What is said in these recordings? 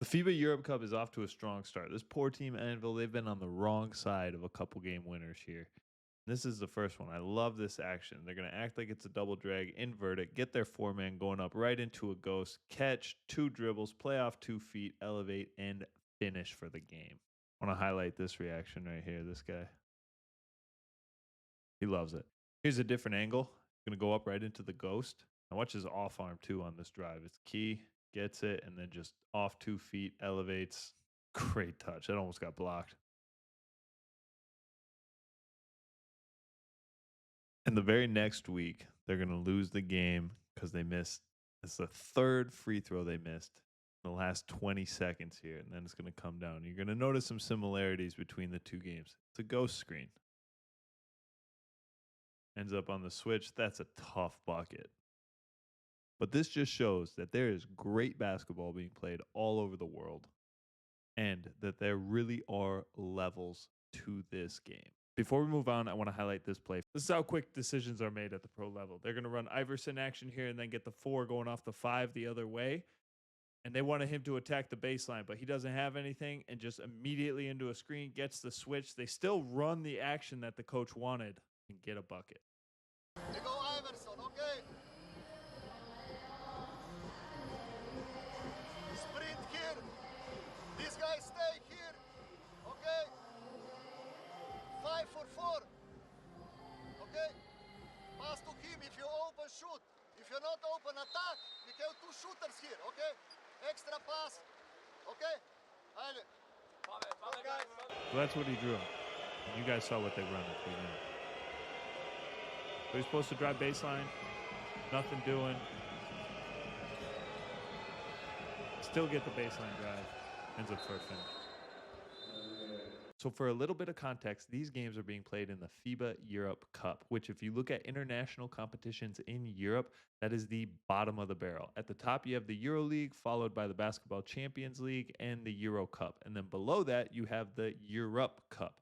The FIBA Europe Cup is off to a strong start. This poor team, Anvil, they've been on the wrong side of a couple game winners here. This is the first one. I love this action. They're going to act like it's a double drag, invert it, get their four man going up right into a ghost, catch, two dribbles, play off 2 feet, elevate, and finish for the game. I want to highlight this reaction right here. This guy, he loves it. Here's a different angle. Going to go up right into the ghost. Now watch his off arm too on this drive. It's key. Gets it, and then just off 2 feet, elevates. Great touch. That almost got blocked. And the very next week, they're going to lose the game because they missed. It's the third free throw they missed in the last 20 seconds here, and then it's going to come down. You're going to notice some similarities between the two games. It's a ghost screen. Ends up on the switch. That's a tough bucket. But this just shows that there is great basketball being played all over the world and that there really are levels to this game. Before we move on, I want to highlight this play. This is how quick decisions are made at the pro level. They're going to run Iverson action here and then get the 4 going off the 5 the other way. And they wanted him to attack the baseline, but he doesn't have anything and just immediately into a screen, gets the switch. They still run the action that the coach wanted and get a bucket. They go Iverson, okay? Sprint here. This guy stay here, okay? 5 for 4, okay? Pass to him. If you open, shoot. If you're not open, attack. We have 2 shooters here, okay? Extra pass, okay? So that's what he drew. And you guys saw what they run at the beginning. So he's supposed to drive baseline. Nothing doing. Still get the baseline drive. Ends up for a finish. So for a little bit of context, these games are being played in the FIBA Europe Cup, which if you look at international competitions in Europe, that is the bottom of the barrel. At the top, you have the Euroleague, followed by the Basketball Champions League and the EuroCup. And then below that, you have the Europe Cup.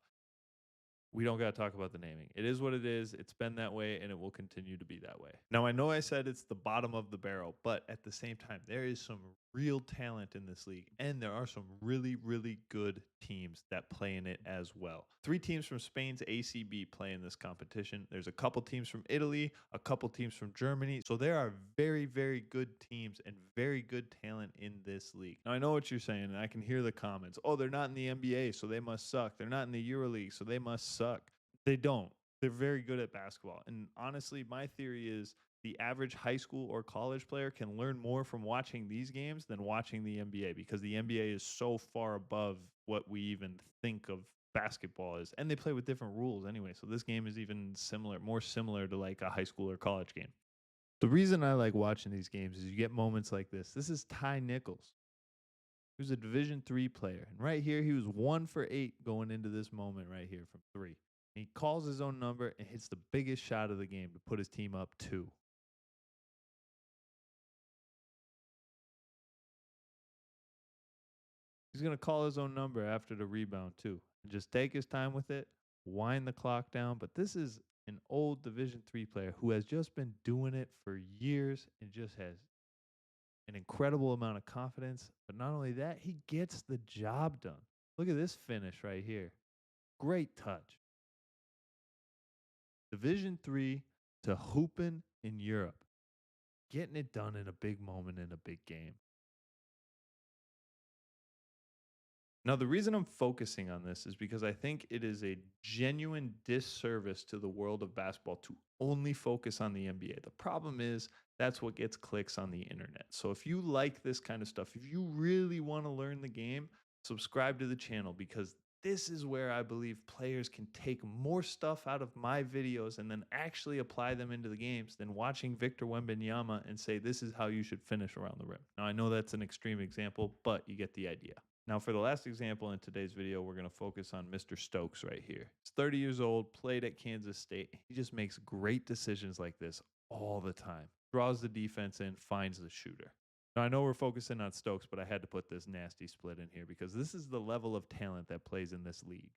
We don't got to talk about the naming. It is what it is. It's been that way, and it will continue to be that way. Now, I know I said it's the bottom of the barrel, but at the same time, there is some real talent in this league, and there are some really, really good teams that play in it as well. 3 teams from Spain's ACB play in this competition. There's a couple teams from Italy, a couple teams from Germany. So there are very, very good teams and very good talent in this league. Now, I know what you're saying, and I can hear the comments. Oh, they're not in the NBA, so they must suck. They're not in the EuroLeague, so they must suck. They don't. They're very good at basketball. And honestly, my theory is the average high school or college player can learn more from watching these games than watching the NBA, because the NBA is so far above what we even think of basketball is. And they play with different rules anyway. So this game is even similar, more similar to like a high school or college game. The reason I like watching these games is you get moments like this. This is Ty Nichols, who's a Division III player. And right here, he was 1 for 8 going into this moment right here from 3. He calls his own number and hits the biggest shot of the game to put his team up 2. He's going to call his own number after the rebound too, and just take his time with it, wind the clock down. But this is an old Division III player who has just been doing it for years and just has an incredible amount of confidence. But not only that, he gets the job done. Look at this finish right here. Great touch. Division III to hooping in Europe. Getting it done in a big moment in a big game. Now, the reason I'm focusing on this is because I think it is a genuine disservice to the world of basketball to only focus on the NBA. The problem is that's what gets clicks on the internet. So if you like this kind of stuff, if you really want to learn the game, subscribe to the channel, because this is where I believe players can take more stuff out of my videos and then actually apply them into the games than watching Victor Wembanyama and say, this is how you should finish around the rim. Now, I know that's an extreme example, but you get the idea. Now, for the last example in today's video, we're going to focus on Mr. Stokes right here. He's 30 years old, played at Kansas State. He just makes great decisions like this all the time. Draws the defense in, finds the shooter. Now, I know we're focusing on Stokes, but I had to put this nasty split in here because this is the level of talent that plays in this league.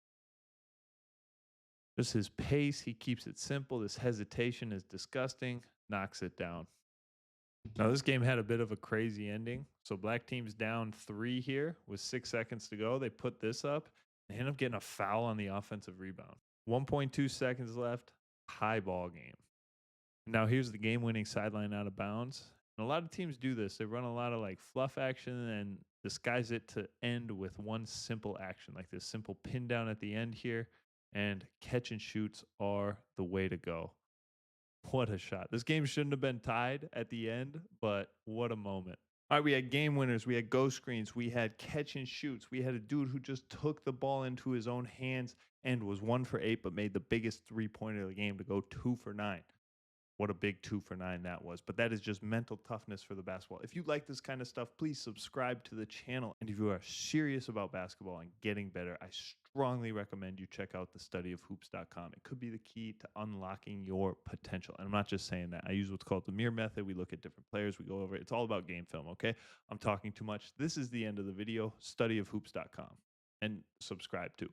Just his pace, he keeps it simple. This hesitation is disgusting, knocks it down. Now, this game had a bit of a crazy ending. So, black team's down 3 here with 6 seconds to go. They put this up. They end up getting a foul on the offensive rebound. 1.2 seconds left. High ball game. Now, here's the game winning sideline out of bounds. And a lot of teams do this. They run a lot of like fluff action and disguise it to end with one simple action, like this simple pin down at the end here. And catch and shoots are the way to go. What a shot. This game shouldn't have been tied at the end, but what a moment. All right, we had game winners. We had go screens. We had catch and shoots. We had a dude who just took the ball into his own hands and was 1 for 8, but made the biggest 3-pointer of the game to go 2 for 9. What a big 2 for 9 that was. But that is just mental toughness for the basketball. If you like this kind of stuff, please subscribe to the channel. And if you are serious about basketball and getting better, I strongly recommend you check out the studyofhoops.com. It could be the key to unlocking your potential. And I'm not just saying that. I use what's called the mirror method. We look at different players. We go over it. It's all about game film, okay? I'm talking too much. This is the end of the video. Studyofhoops.com. And subscribe too.